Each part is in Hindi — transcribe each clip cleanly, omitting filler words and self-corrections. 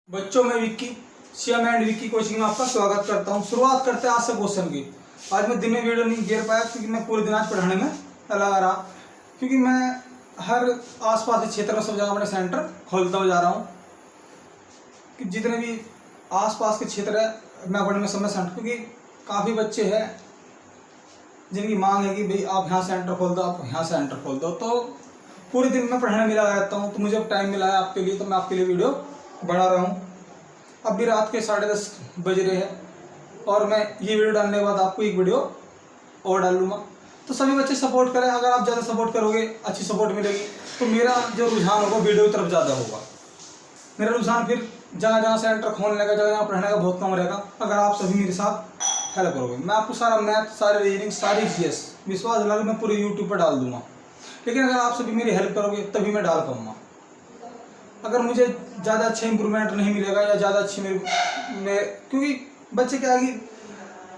बच्चों में Vicky CM and Vicky coaching में आपका स्वागत करता हूं। शुरुआत करते हैं आज से क्वेश्चन की। आज मैं दिन में वीडियो नहीं घेर पाया क्योंकि मैं पूरे दिन आज पढ़ाने में लगा रहा, क्योंकि मैं हर आसपास के क्षेत्र में सब जगह अपने सेंटर खोलता हुआ जा रहा हूँ कि जितने भी आसपास के क्षेत्र है मैं पढ़ने में सब में सेंटर, क्योंकि काफ़ी बच्चे हैं जिनकी मांग है कि भाई आप यहाँ सेंटर खोल दो, आप यहाँ सेंटर खोल दो। तो पूरे दिन में पढ़ाने में लगा रहता हूँ, तो मुझे अब टाइम मिला है आपके लिए, तो मैं आपके लिए वीडियो बना रहा हूँ। अब भी रात के 10:30 बज रहे हैं और मैं ये वीडियो डालने के बाद आपको एक वीडियो और डाल लूँगा। तो सभी बच्चे सपोर्ट करें। अगर आप ज़्यादा सपोर्ट करोगे, अच्छी सपोर्ट मिलेगी, तो मेरा जो रुझान होगा वीडियो की तरफ ज़्यादा होगा। मेरा रुझान फिर जहाँ जहाँ सेंटर खोलने का, जगह जहाँ पढ़ने का बहुत कम रहेगा अगर आप सभी मेरे साथ हेल्प करोगे। मैं आपको सारा मैथ, सारे रीजनिंग, सारी जीएस विश्वास दिला के मैं पूरे यूट्यूब पर डाल दूँगा, लेकिन अगर आप सभी मेरी हेल्प करोगे तभी मैं डाल पाऊँगा। अगर मुझे ज़्यादा अच्छा इंप्रूवमेंट नहीं मिलेगा या ज़्यादा अच्छी क्योंकि बच्चे क्या है कि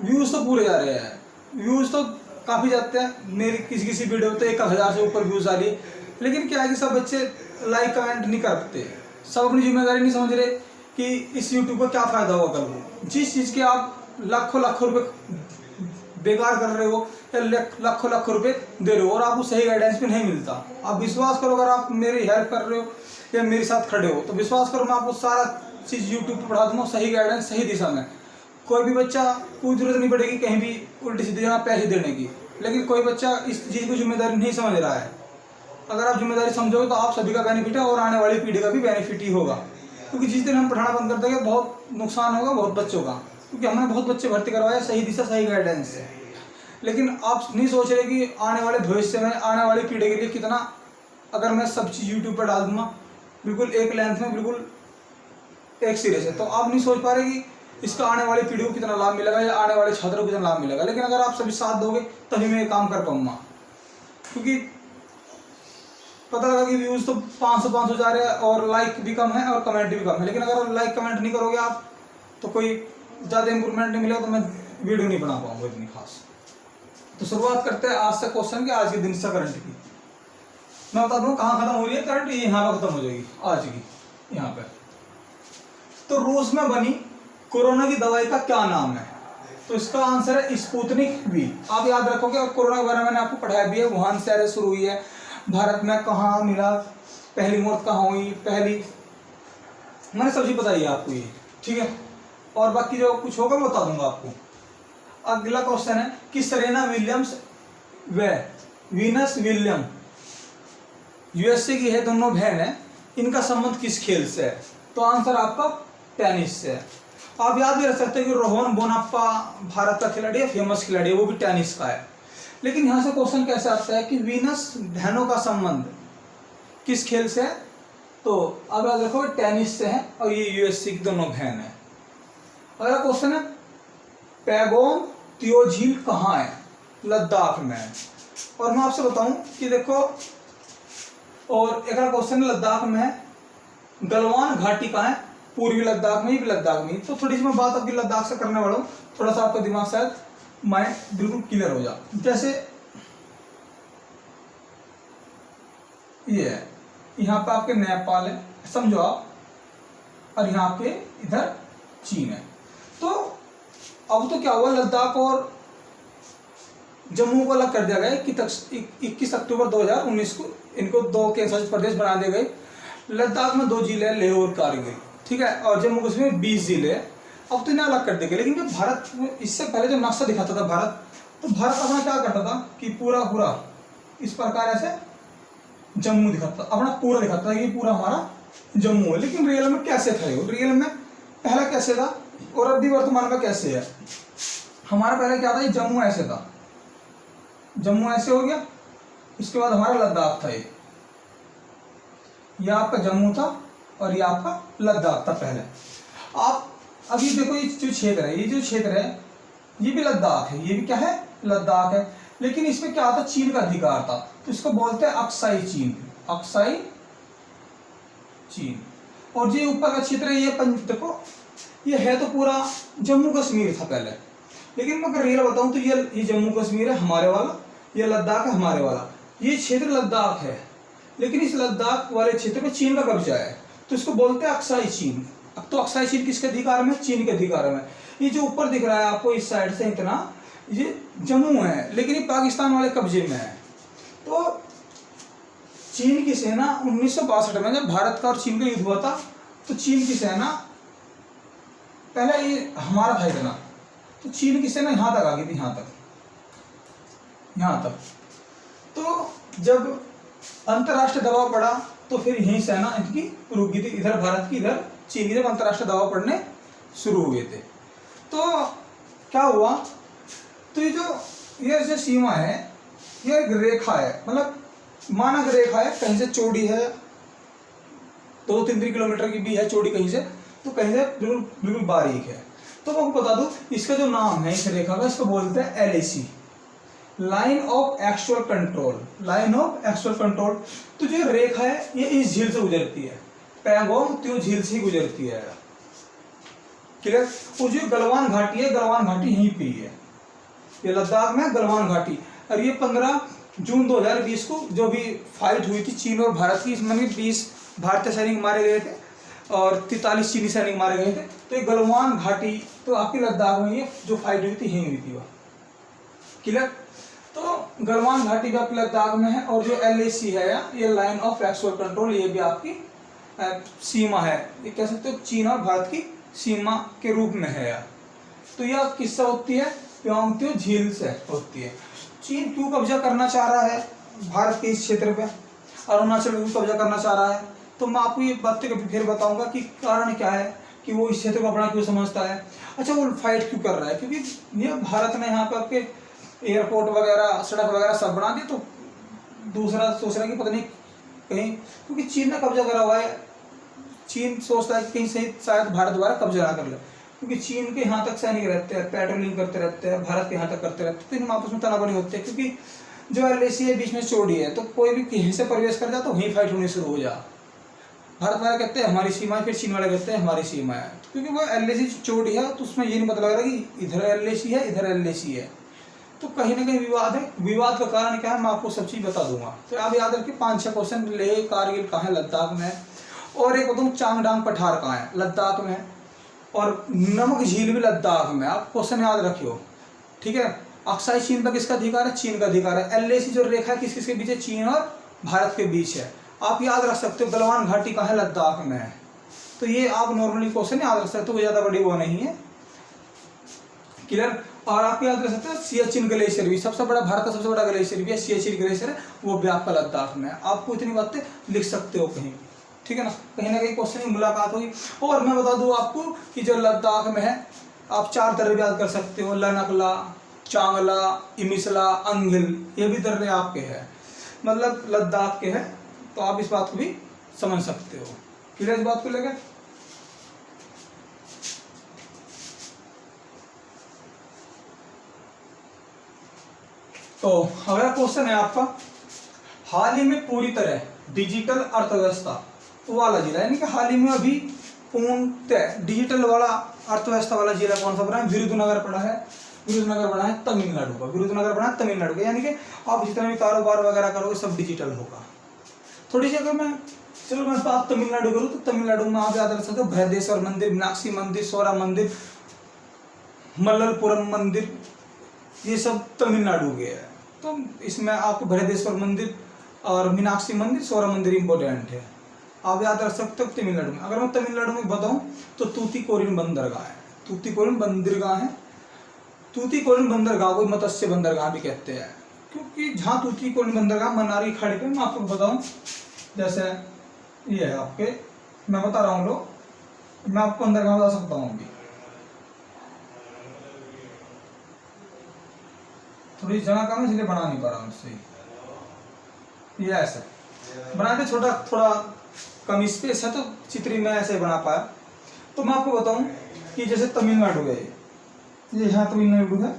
व्यूज़ तो पूरे जा रहे हैं, व्यूज़ तो काफ़ी जाते हैं। मेरी किसी वीडियो पे तो 1000 से ऊपर व्यूज़ आ रही है, लेकिन क्या है कि सब बच्चे लाइक कमेंट नहीं करते। सब अपनी जिम्मेदारी नहीं समझ रहे कि इस यूट्यूब का क्या फ़ायदा होगा कल को। जिस चीज़ के आप लाखों रुपये बेकार कर रहे हो या लाखों रुपये दे रहे हो और आपको सही गाइडेंस भी नहीं मिलता। आप विश्वास करो, अगर आप मेरी हेल्प कर रहे हो या मेरे साथ खड़े हो तो विश्वास करो मैं आपको सारा चीज़ यूट्यूब पर पढ़ा दूँगा, सही गाइडेंस, सही दिशा में। कोई भी बच्चा, कोई जरूरत नहीं पड़ेगी कहीं भी उल्टी सीधी जगह पैसे देने की, लेकिन कोई बच्चा इस चीज़ को जिम्मेदारी नहीं समझ रहा है। अगर आप जिम्मेदारी समझोगे तो आप सभी का बेनिफिट है और आने वाली पीढ़ी का भी बेनिफिट ही होगा। क्योंकि जिस दिन हम पढ़ाना बंद कर देंगे बहुत नुकसान होगा बहुत बच्चों का, क्योंकि हमने बहुत बच्चे भर्ती करवाए सही दिशा, सही गाइडेंस से। लेकिन आप नहीं सोच रहे कि आने वाले भविष्य में, आने वाली पीढ़ी के लिए कितना, अगर मैं सब चीज़ यूट्यूब पर डाल दूँगा बिल्कुल एक लेंथ में, बिल्कुल एक सिरे से, तो आप नहीं सोच पा रहे कि इसका आने वाली पीढ़ी को कितना लाभ मिलेगा या आने वाले छात्रों को कितना लाभ मिलेगा। लेकिन अगर आप सभी साथ दोगे तभी मैं ये काम कर पाऊँगा। क्योंकि पता लगा कि व्यूज़ तो 500 जा रहे हैं और लाइक भी कम है और कमेंट भी कम है, लेकिन अगर लाइक कमेंट नहीं करोगे आप तो कोई ज़्यादा इंप्रूवमेंट नहीं मिलेगा, तो मैं वीडियो नहीं बना पाऊँगा इतनी खास। तो शुरुआत करते हैं आज से क्वेश्चन के, आज के दिन से करंट की। मैं बता दूँ कहाँ खत्म हो रही है करंट, ये यहाँ पर खत्म हो जाएगी आज की यहाँ पे। तो रूस में बनी कोरोना की दवाई का क्या नाम है? तो इसका आंसर है स्पुतनिक वी। आप याद रखोगे, और कोरोना के बारे में मैंने आपको पढ़ाया भी है। वुहान से शुरू हुई है, भारत में कहाँ मिला, पहली मौत कहाँ हुई, पहली, मैंने सब चीज बताई है आपको ये, ठीक है। और बाकी जो कुछ होगा मैं बता दूंगा आपको। अगला क्वेश्चन है कि सेरेना विलियम्स व वीनस विलियम यूएसए की है, दोनों बहन है, इनका संबंध किस खेल से है? तो आंसर आपका टेनिस से है। आप याद भी रख सकते हैं कि रोहन बोनाप्पा भारत का खिलाड़ी है, फेमस खिलाड़ी है, वो भी टेनिस का है। लेकिन यहाँ से क्वेश्चन कैसे आता है कि वीनस बहनों का संबंध किस खेल से है? तो अब याद रखो टेनिस से है और ये यूएसए की दोनों बहन है। अगला क्वेश्चन है पैगोंग त्सो झील कहाँ है? लद्दाख में है। और मैं आपसे बताऊं कि देखो, और एक क्वेश्चन लद्दाख में है, गलवान घाटी कहाँ है? पूर्वी लद्दाख में, ही लद्दाख में। तो थोड़ी सी मैं बात आपकी लद्दाख से करने वाला हूँ, थोड़ा सा आपका दिमाग शायद माइंड बिल्कुल क्लियर हो जाए। जैसे ये है, यहाँ पे आपके नेपाल है, समझो आप, और यहाँ पे इधर चीन है। तो अब तो क्या हुआ, लद्दाख और जम्मू को अलग कर दिया गया। 21 अक्टूबर 2019 को इनको दो केंद्र शासित प्रदेश बना दिए गए। लद्दाख में 2 जिले हैं, लेह और कारगिल, ठीक है, और जम्मू कश्मीर में 20 जिले हैं। अब तो इन्हें अलग कर दिया गया। लेकिन जब भारत, इससे पहले जो नक्शा दिखाता था भारत, तो भारत अपना क्या करता था कि पूरा इस प्रकार ऐसे जम्मू दिखाता, अपना पूरा दिखाता था कि पूरा हमारा जम्मू है। लेकिन रियल में कैसे था? रियल में पहला कैसे था और अभी वर्तमान में कैसे है? हमारा पहले क्या था, ये जम्मू ऐसे था, जम्मू ऐसे हो गया, इसके बाद हमारा लद्दाख था। ये आपका जम्मू था और ये आपका लद्दाख था पहले। आप अभी देखो ये जो क्षेत्र है, ये जो क्षेत्र है ये भी लद्दाख है, ये भी क्या है, लद्दाख है। लेकिन इसमें क्या आता, चीन का अधिकार था, तो इसको बोलते हैं अक्साई चीन, अक्साई चीन। और जो ऊपर का क्षेत्र है ये देखो, ये है तो पूरा जम्मू कश्मीर था पहले। लेकिन मैं अगर रियल बताऊं तो ये जम्मू कश्मीर है हमारे वाला, ये लद्दाख है हमारे वाला, ये क्षेत्र लद्दाख है। लेकिन इस लद्दाख वाले क्षेत्र में चीन का कब्जा है, तो इसको बोलते हैं अक्साई चीन। अब तो अक्साई चीन किसके अधिकार में? चीन के अधिकार में। ये जो ऊपर दिख रहा है आपको इस साइड से इतना, ये जम्मू है, लेकिन ये पाकिस्तान वाले कब्जे में है। तो चीन की सेना 1962 में जब भारत का और चीन का युद्ध हुआ था, तो चीन की सेना पहले ये हमारा था इतना, तो चीन की सेना यहाँ तक आ गई थी, यहाँ तक। तो जब अंतर्राष्ट्रीय दबाव पड़ा तो फिर यही सेना इनकी रुक गई थी, इधर भारत की इधर चीन की, जब अंतर्राष्ट्रीय दबाव पड़ने शुरू हुए थे। तो क्या हुआ, तो ये जो सीमा है ये एक रेखा है, मतलब मानक रेखा है, कहीं से चौड़ी है 2-3 किलोमीटर की भी है चौड़ी कहीं से, तो कहीं से बिल्कुल बारीक है। तो मैं आपको बता दूं इसका जो नाम है इस रेखा का, इसको बोलते हैं LAC, line of actual control, line of actual control. तो जो रेखा है ये इस झील से गुजरती है, पैंगोंग त्यों झील से गुजरती है, क्लियर। और जो गलवान घाटी है, गलवान घाटी यहीं पे है, ये लद्दाख में गलवान घाटी। और ये 15 जून 2020 को जो भी फाइट हुई थी चीन और भारत की, इसमें 20 भारतीय सैनिक मारे गए थे और 43 चीनी सैनिक मारे गए थे। तो ये गलवान घाटी तो आपकी लद्दाख में ये जो फाइट हुई थी यहीं हुई थी, वह क्लियर। तो गलवान घाटी भी आपकी लद्दाख में है, और जो LAC है ये लाइन ऑफ एक्चुअल कंट्रोल, ये भी आपकी सीमा है, ये कह सकते हो चीन और भारत की सीमा के रूप में है। तो यह किस्सा होती है प्योंगत्यो झील से होती है। चीन क्यों कब्जा करना चाह रहा है भारत के इस क्षेत्र पे, अरुणाचल में क्यों कब्जा करना चाह रहा है, तो मैं आपको ये बातें कभी फिर बताऊंगा कि कारण क्या है कि वो इस क्षेत्र को अपना क्यों समझता है। अच्छा, वो फाइट क्यों कर रहा है, क्योंकि ये भारत ने यहाँ पे आपके एयरपोर्ट वगैरह सड़क वगैरह सब बना दी, तो दूसरा सोच रहा है कि पता नहीं कहीं, क्योंकि चीन ने कब्जा करा हुआ है, चीन सोचता है कि कहीं से शायद भारत द्वारा कब्जा ना कर ले, क्योंकि चीन के यहाँ तक सैनिक रहते हैं, पेट्रोलिंग करते रहते हैं, भारत के यहाँ तक करते रहते हैं, तो इनमें आपस में तनाव नहीं होते, क्योंकि जो LAC है बीच में चौड़ी है, तो कोई भी कहीं से प्रवेश कर जाए तो वहीं फाइट होनी शुरू हो जा। भारत वाले कहते हैं हमारी सीमा है, फिर चीन वाले कहते हैं हमारी सीमा है, क्योंकि वो LAC चौड़ी है, तो उसमें ये नहीं पता लग रहा कि इधर LAC है इधर LAC है, तो कहीं ना कहीं विवाद है। विवाद का कारण क्या है मैं आपको सब चीज़ बता दूंगा। तो आप याद रखिए 5-6 क्वेश्चन, लेह कारगिल कहाँ है, लद्दाख में, और एक बताऊँ चांगडांग पठार कहाँ है, लद्दाख में, और नमक झील भी लद्दाख में, आप क्वेश्चन याद रखियो, ठीक है। अक्साई चीन पर किसका अधिकार है? चीन का अधिकार है। LAC जो रेखा है किस किस के बीच है? चीन और भारत के बीच है। आप याद रख सकते हो गलवान घाटी कहाँ है? लद्दाख में है। तो ये आप नॉर्मली क्वेश्चन याद रख सकते हो, ज़्यादा बड़ी वो नहीं है, क्लियर। और आप याद रख सकते हो सियाचिन ग्लेशियर भी सबसे बड़ा, भारत का सबसे बड़ा ग्लेशियर भी है सियाचिन ग्लेशियर है, वो भी आपका लद्दाख में है। आपको इतनी बातें लिख सकते हो कहीं, ठीक है ना कहीं क्वेश्चन की मुलाकात होगी। और मैं बता दूं आपको कि जो लद्दाख में है आप 4 दर्रे याद कर सकते हो, लनकला, चांगला, इमिसला, अंगिल, ये भी दर्रे आपके हैं, मतलब लद्दाख के हैं। तो आप इस बात को भी समझ सकते हो, क्लियर इस बात को लेकर। तो अगला क्वेश्चन है आपका, हाल ही में पूरी तरह डिजिटल अर्थव्यवस्था वाला जिला, यानी कि हाल ही में अभी पूर्णतः डिजिटल वाला अर्थव्यवस्था वाला जिला कौन सा बना है? विरुधुनगर पड़ा है, विरुधुनगर बना है तमिलनाडु का, विरुधुनगर बना है तमिलनाडु का, यानी कि आप जितना भी कारोबार वगैरह करोगे सब डिजिटल होगा। थोड़ी सी अगर मैं बात तमिलनाडु करूँ तो तमिलनाडु में आप याद रख सकते हो बृहदेश्वर मंदिर, मीनाक्षी मंदिर, सोरा मंदिर, मल्लपुरम मंदिर, ये सब तमिलनाडु के है। तो इसमें आपको बृहदेश्वर मंदिर और मीनाक्षी मंदिर, सोरा मंदिर इंपॉर्टेंट है, आप याद रख सकते हो तमिलनाडु में। अगर मैं तमिलनाडु में बताऊं तो तूतीकोरिन बंदरगाह है, तूतीकोरिन बंदरगाह है। तूतीकोरिन बंदरगाह को मत्स्य बंदरगाह भी कहते हैं, क्योंकि जहाँ तूतीकोरिन बंदरगाह मन्नार की खाड़ी पे, मैं आपको बताऊं जैसे ये है आपके, मैं बता रहा हूँ लोग, मैं आपको बंदरगाह बता सकता हूँ। अभी थोड़ी जगह कम है इसलिए बना नहीं पा रहा हूँ सही, ये ऐसे बनाते छोटा थोड़ा कम स्पेस है तो चित्री में ऐसे बना पाया। तो मैं आपको बताऊं कि जैसे तमिलनाडु है, ये यहाँ तमिलनाडु है,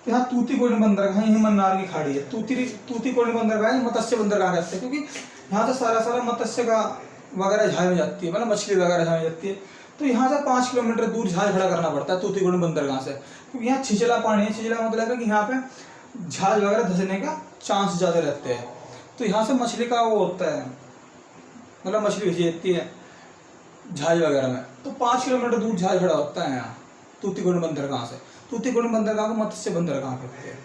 यहाँ तूतीकोरिन बंदरगाह, यही मन्नार की खाड़ी है, तूतीकोरिन बंदरगाह मत्स्य बंदरगाह कहते हैं, क्योंकि यहाँ से सारा मत्स्य का वगैरह जहाज में जाती है, मतलब मछली वगैरह जहाज में जाती है। तो यहाँ से 5 किलोमीटर दूर जहाज खड़ा करना पड़ता है तूतीकोरिन बंदरगाह से, क्योंकि यहाँ छिछला पानी है। छिछला मतलब है कि यहाँ पे जहाज वगैरह धंसने का चांस ज़्यादा रहते हैं। तो यहाँ से मछली का वो होता है, मतलब मछली भेजी जाती है जहाज वगैरह में। तो 5 किलोमीटर दूर जहाज खड़ा होता है यहाँ तूतीकोरिन बंदरगाह से। तूतीकोरिन बंदरगाह को मत्स्य बंदरगाह कहते हैं।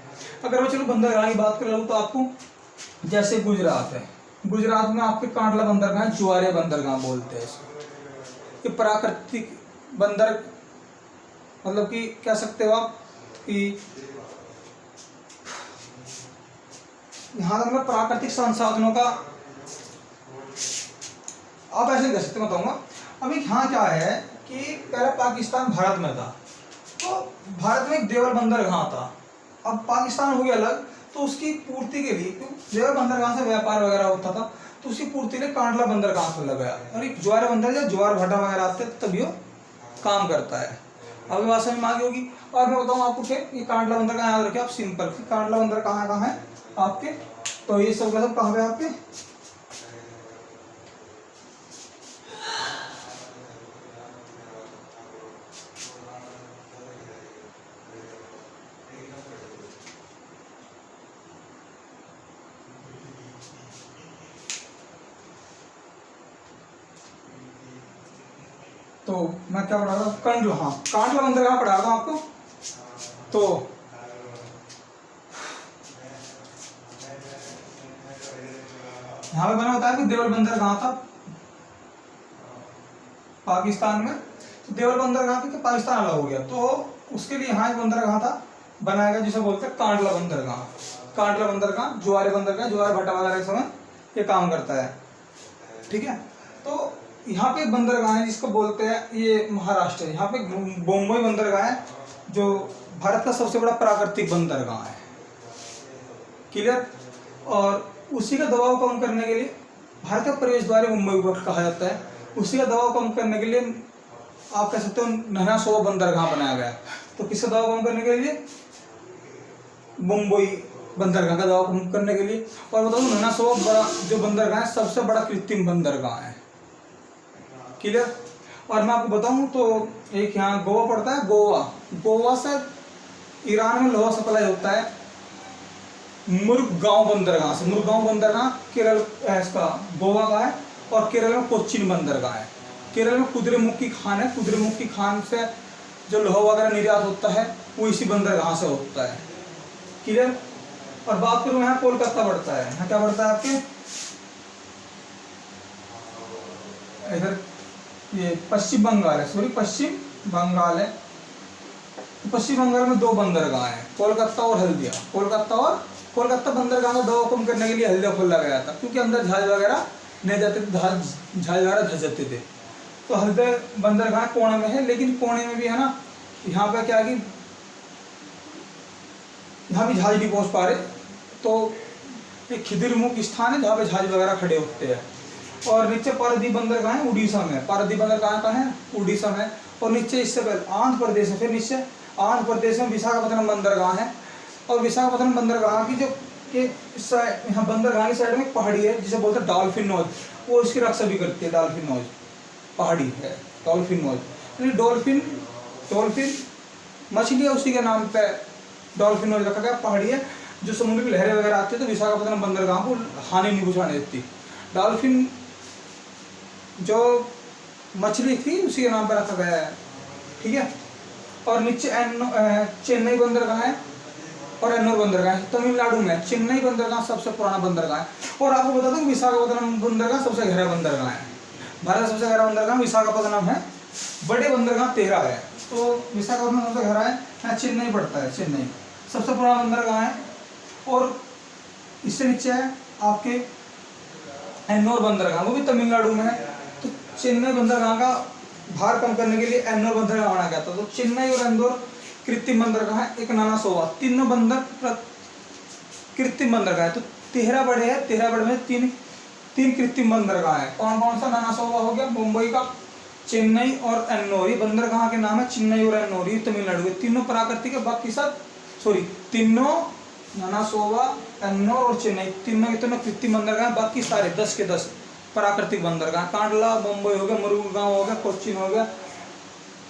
अगर मैं चलो बंदरगाह की बात कर रहा हूँ तो आपको जैसे गुजरात है, गुजरात में आपके कांडला बंदरगाह है, ज्वारे बंदरगाह बोलते हैं इसको। ये प्राकृतिक बंदर मतलब कि कह सकते हो आप कि यहाँ का मतलब प्राकृतिक संसाधनों का आप ऐसे कह सकते बताऊंगा। अभी यहाँ क्या है कि पहले पाकिस्तान भारत में था, तो भारत में एक देवल बंदरगाह था। अब पाकिस्तान हो गया अलग, तो उसकी पूर्ति के लिए देवल बंदरगाह से व्यापार वगैरह होता था, तो उसकी पूर्ति के लिए कांडला बंदरगाह खोला गया। और एक ज्वार बंदर ज्वार भाटा वगैरह आते हैं तभी वो काम करता है। अब बात समझ में आ गई होगी। और मैं बताऊँ आपको फिर ये कांडला बंदरगाह याद रखिए आप सिंपल, कांडला बंदर कहाँ है आपके, तो ये सब कहाँ पे आपके तो मैं क्या पढ़ा रहा हूँ कांडला, हाँ कांडला बंदरगाह पढ़ा रहा हूँ आपको। तो यहाँ पे मैंने बताया कि देवल बंदरगाह था पाकिस्तान में, तो देवल बंदरगाह के पाकिस्तान अलग हो गया, तो उसके लिए यहाँ एक बंदरगाह था बनाया गया जिसे बोलते हैं कांडला बंदरगाह। कांडला बंदरगाह ज्वारे बंदरगाह ज्वार भाटा वगैरह के समय ये काम करता है, ठीक है। तो यहाँ पे बंदरगाह है जिसको बोलते हैं, ये महाराष्ट्र है, यहाँ पे मुंबई बंदरगाह है जो भारत का सबसे बड़ा प्राकृतिक बंदरगाह है, क्लियर। और उसी का दबाव कम करने के लिए भारत का प्रवेश द्वार मुंबई को कहा जाता है, उसी का दबाव कम करने के लिए आप कह सकते हो नहना बंदरगाह बनाया गया। तो किसका दबाव कम करने के लिए, मुंबई बंदरगाह का दबाव कम करने के लिए। और बताऊँ नहना बड़ा जो बंदरगाह है सबसे बड़ा कृत्रिम बंदरगाह है, क्लियर। और मैं आपको बताऊं तो एक यहाँ गोवा पड़ता है, गोवा से ईरान में लोहा सप्लाई होता है मुरगांव बंदरगाह से। मुरगांव बंदरगाह केरल इसका गोवा का है, और केरल में कोच्चिन बंदरगाह है। केरल में कुद्रेमुखी खान है, कुद्रेमुखी खान से जो लोहा वगैरह निर्यात होता है वो इसी बंदरगाह से होता है, क्लियर। और बात करूँ यहाँ कोलकाता पड़ता है, यहाँ क्या पड़ता है आपके इधर ये पश्चिम बंगाल है, सॉरी पश्चिम बंगाल है। तो पश्चिम बंगाल में 2 बंदरगाह हैं, कोलकाता और हल्दिया। कोलकाता बंदरगाह का दबाव कम करने के लिए हल्दिया खोला गया था, क्योंकि अंदर जहाज वगैरह नहीं जाते थे, जहाज वगैरह धस जाते थे। तो हल्दिया बंदरगाह कोने में है, लेकिन कोने में भी है ना, यहाँ पे क्या कि यहाँ भी जहाज नहीं पहुँच पा रहे, तो एक खिदिरमुख स्थान है जहाँ पे जहाज वगैरह खड़े होते हैं। और नीचे पारादीप बंदरगाह है उड़ीसा में, पारादीप बंदरगाह कहाँ है, उड़ीसा में। और नीचे इससे पहले आंध्र प्रदेश है, फिर नीचे आंध्र प्रदेश में विशाखापत्तनम बंदरगाह है। और विशाखापत्तनम बंदरगाह की जो कि यहाँ बंदरगाह की साइड में एक पहाड़ी है जिसे बोलते हैं डॉल्फिन नोज, वो इसकी रक्षा भी करती है। डॉल्फिन नोज पहाड़ी है, डॉल्फिन नोज डॉल्फिन मछली है, उसी के नाम पे डॉल्फिन नोज रखा गया। पहाड़ी है जो समुद्र की लहरें वगैरह आती है तो विशाखापत्तनम बंदरगाह को हानि नहीं पहुँचाने देती। डॉल्फिन जो मछली थी उसी के नाम पर रखा गया है, ठीक है। और नीचे चेन्नई बंदरगाह है और एन्नोर बंदरगाह है, तमिलनाडु में। चेन्नई बंदरगाह सबसे पुराना बंदरगाह है। और आपको बता दूं कि विशाखापत्तनम बंदरगाह सबसे गहरा बंदरगाह है, भारत का सबसे गहरा बंदरगाह विशाखापत्तनम है। बड़े बंदरगाह 13 है, तो विशाखापत्तनम सबसे गहरा है। यहाँ चेन्नई पड़ता है, चेन्नई सबसे पुराना बंदरगाह है। और इससे नीचे है आपके एन्नोर बंदरगाह, वो भी तमिलनाडु में है। तो चेन्नई बंदरगाह का भार कम करने के लिए एन्नोर बंदरगाह बनाया गया था। तो चेन्नई और एन्नोर कृत्रिम बंदरगाह है, एक नानासोवा, तीनों बंदर कृत्रिम बंदरगाह है। तो 13 बड़े हैं, 13 बड़े में तीन कृत्रिम बंदरगाह है। कौन कौन सा, नानासोवा हो गया मुंबई का, चेन्नई और एन्नोर, ये बंदरगाह के नाम है चेन्नई और एन्नोर, ये तमिलनाडु के। तीनों प्राकृतिक है, बाकी सब तीनों नानासोवा, एन्नोर और चेन्नई तीनों कृत्रिम बंदरगाह, बाकी सारे 10 के 10 प्राकृतिक बंदरगाह। कांडला मुंबई हो गया, मुरुगांव हो गया, कोच्चिन हो गया,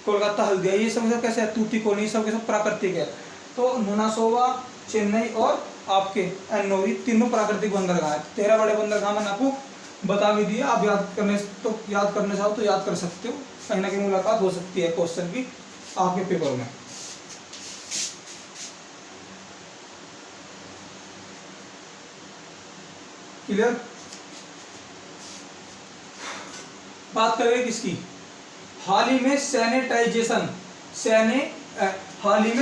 कोलकाता, हल्दिया, ये सब कैसे है, तूतीकोरिन, ये सब के सब प्राकृतिक है। तो नानासोवा, चेन्नई और आपके एन्नोर, तीनों प्राकृतिक बंदरगाह है। 13 बड़े बंदरगाह मैंने आपको बता भी दिया। आप याद करने चाहो तो याद कर सकते हो। कहीं ना कहीं मुलाकात हो सकती है क्वेश्चन की आपके पेपर में। क्लियर। बात करेंगे किसकी, हाल ही में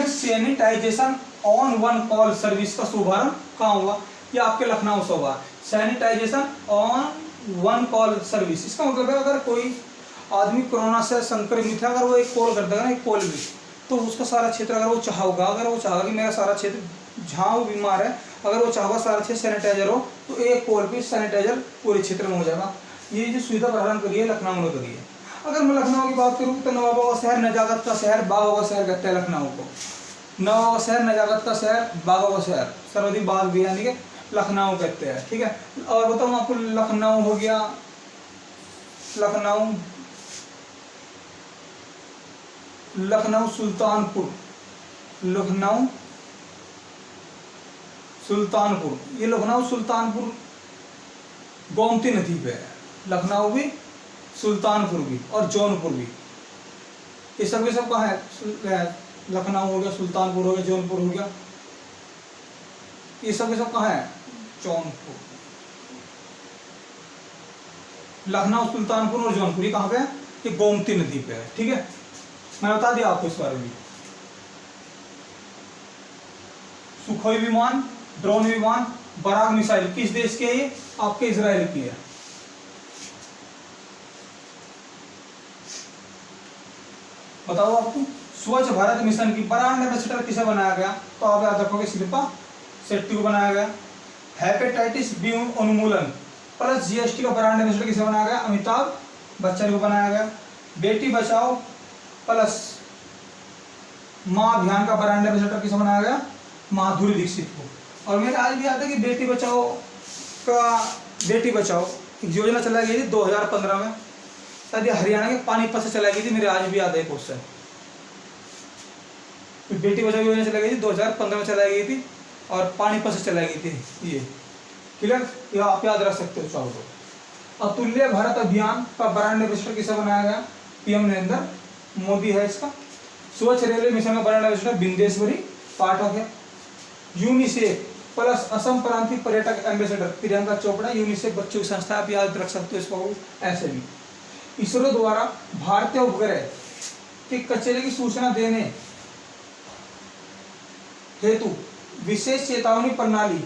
sanitisation on one call service का शुभारंभ कहाँ हुआ, ये आपके लखनऊ से हुआ। Sanitisation on one call service, इसका मतलब है अगर कोई आदमी कोरोना से संक्रमित है, अगर वो एक कॉल कर देगा ना, एक कॉल भी, तो उसका सारा क्षेत्र अगर वो चाहेगा कि मेरा सारा क्षेत्र जहाँ वो बीमार है, अगर वो चाहेगा सारा क्षेत्र सैनिटाइजर हो, तो एक कॉल पे सैनिटाइजर पूरे क्षेत्र में हो जाएगा। ये जो सुविधा प्रदान करी है लखनऊ ने करी है। अगर मैं लखनऊ की बात करूँ तो नवाबों का शहर, नजाकत का शहर, बागों का शहर कहते हैं लखनऊ को। नवाबों का शहर, नजाकत का शहर, बागों का शहर, सर्वाधिक बाग भी यानी कि लखनऊ कहते हैं। ठीक है। और बताऊँ आपको, लखनऊ हो गया, लखनऊ सुल्तानपुर, ये लखनऊ सुल्तानपुर गोमती नदी पे है। लखनऊ भी, सुल्तानपुर भी और जौनपुर भी, ये सब कहाँ है, लखनऊ हो गया, सुल्तानपुर हो गया, जौनपुर हो गया, ये सब कहाँ है, जौनपुर। लखनऊ, सुल्तानपुर और जौनपुर ये कहाँ पे है, ये गोमती नदी पे है। ठीक है, मैं बता दिया आपको इस बारे में। सुखोई विमान, ड्रोन विमान, बराक मिसाइल किस देश के है, ये आपके इजराइल की है। बताओ आपको, स्वच्छ भारत मिशन की ब्रांड एम्बेसडर किसे बनाया गया, तो आप याद रखोगे शिल्पा शेट्टी को बनाया गया। हेपेटाइटिस बी उन्मूलन प्लस जीएसटी का ब्रांड एम्बेसडर किसे बनाया गया, अमिताभ बच्चन को बनाया गया। बेटी बचाओ प्लस माँ अभियान का ब्रांड एम्बेसडर किसे बनाया गया, माधुरी दीक्षित को। और मेरे आज भी याद है कि बेटी बचाओ एक योजना चलाई गई थी 2015 में, शायद हरियाणा के पानीपत से चलाई गई थी, मेरे आज भी याद है क्वेश्चन। बेटी बचाओ योजना चलाई गई थी 2015 में चलाई गई थी और पानीपत से चलाई गई थी। ये क्लियर, ये आप याद रख सकते हो। चाहो तो अतुल्य भारत अभियान का ब्रांड एम्बेसडर किसे बनाया गया, पीएम नरेंद्र मोदी है इसका। स्वच्छ रेलवे मिशन का ब्रांड एम्बेसडर बिंदेश्वरी पाठक है। यूनिसेफ प्लस असम प्रांतीय पर्यटक एम्बेसडर प्रियंका चोपड़ा, यूनिसेफ बच्चों की संस्था, आप याद रख सकते हो इसको ऐसे भी। इसरो द्वारा भारतीय उपग्रह के कचरे की सूचना देने हेतु विशेष चेतावनी प्रणाली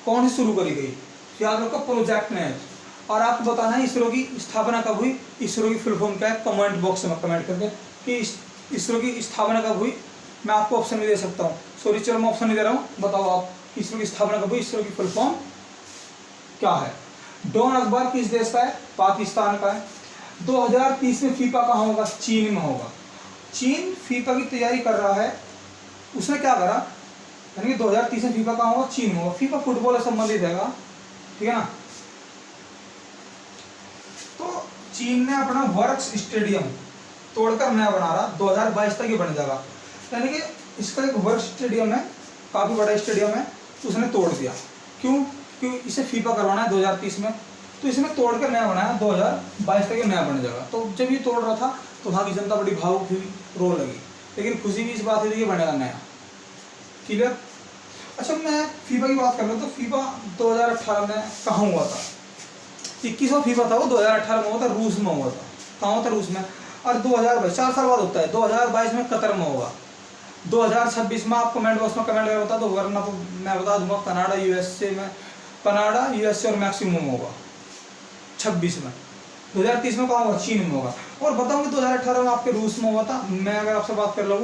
कौन सी शुरू करी गई, याद रखो प्रोजेक्ट नेट। और आपको बताना है इसरो की स्थापना कब हुई, इसरो की फुल फॉर्म क्या है, कमेंट बॉक्स में कमेंट करके कि इसरो की स्थापना कब हुई। मैं आपको ऑप्शन भी दे सकता हूँ, सॉरी चलो मैं ऑप्शन नहीं दे रहा हूँ, बताओ आप इसरो की स्थापना कब हुई, इसरो की फुल फॉर्म क्या है। डॉन अखबार किस देश का है, पाकिस्तान का है। 2030 में फीफा कहाँ होगा, चीन में होगा। चीन फीफा की तैयारी कर रहा है, उसने क्या करा, यानी कि 2030 में फीफा कहाँ होगा, चीन में होगा। फीफा फुटबॉल से संबंधित है, ठीक है ना। तो चीन ने अपना वर्क्स स्टेडियम तोड़कर नया बना रहा, 2022 तक ये बन जाएगा। यानी कि इसका एक वर्क स्टेडियम है, काफी बड़ा स्टेडियम है, उसने तोड़ दिया। क्यों इसे फीफा करवाना है 2030 में, तो इसने तोड़ कर नया बनाया, 2022 तक ये नया बन जाएगा। तो जब ये तोड़ रहा था तो वहाँ की जनता बड़ी भावुक हुई, रो लगी, लेकिन खुशी भी इस बात है कि ये बनेगा नया। क्लियर। अच्छा मैं फीफा की बात कर रहा हूँ, तो फीफा 2018 में कहाँ हुआ था, 21वां फीफा था वो 2018 में हुआ था, रूस में हुआ था। कहाँ हुआ था, रूस में। और 2022 4 साल बाद होता है, 2022 में कतर में होगा। 2026 में आप कमेंट बॉक्स में कमेंट कर बता दो, वरना तो मैं बता दूंगा कनाडा यूएसए और मैक्सिमम होगा 26 में। 2030 में कहाँ होगा, चीन में होगा। और बताऊँ कि 2018 में आपके रूस में हुआ था। मैं अगर आपसे बात कर लूँ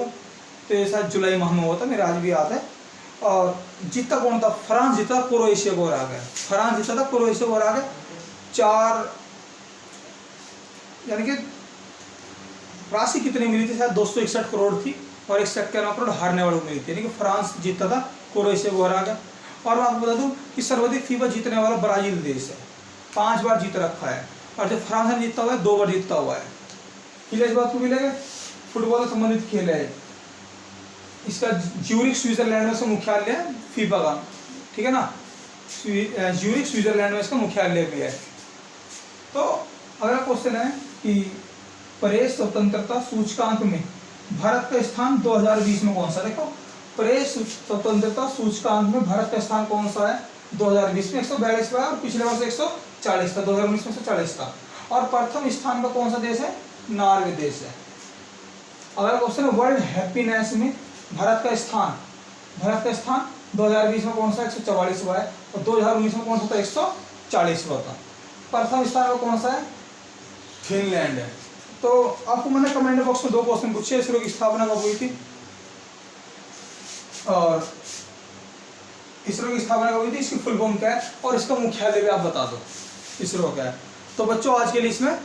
तो ये शायद जुलाई माह में हुआ था, मेरे आज भी याद है। और जीता कौन था, फ्रांस जीता, क्रोएशिया को हरा गया। फ्रांस जीता था, क्रोएशिया को हरा गया। 4 यानी कि राशि कितनी मिली थी, शायद 261 करोड़ थी और 151 करोड़ हारने वालों को मिली थी। यानी कि फ्रांस जीता था, क्रोएशिया को हरा गया। और मैं आपको बता दूं कि सर्वाधिक फीफा जीतने वाला ब्राजील देश है, 5 बार जीत रखा है। और जो फ्रांस ने जीता हुआ है 2 बार जीतता हुआ है। क्लियर इस बात को मिलेगा। फुटबॉल से संबंधित खेल है इसका। ज्यूरिख स्विट्जरलैंड में इसका मुख्यालय है फीफा का, ठीक है ना। ज्यूरिख स्विट्जरलैंड में इसका मुख्यालय भी है। तो अगला क्वेश्चन है कि प्रेस स्वतंत्रता सूचकांक में भारत का स्थान 2020 में कौन सा? देखो, प्रेस स्वतंत्रता सूचकांक में भारत का स्थान कौन सा है? 2020 में 142 है और पिछले वर्ष 140 था, 2019 में 140 था। और प्रथम स्थान पर कौन सा देश है? नॉर्वे देश है। अगला क्वेश्चन है, वर्ल्ड हैप्पीनेस में भारत का स्थान 2020 में कौन सा? 144 हुआ है और 2019 में कौन सा था? 140 हुआ था। प्रथम स्थान पर कौन सा है? फिनलैंड है। तो आपको मैंने कमेंट बॉक्स में 2 क्वेश्चन पूछे, इसरो की स्थापना कब हुई थी और इसरो की स्थापना कब हुई थी, इसकी फुल फॉर्म क्या है और इसका मुख्यालय भी आप बता दो इसरो क्या है। तो बच्चों आज के लिए इसमें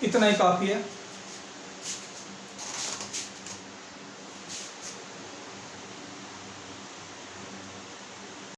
इतना ही काफ़ी है।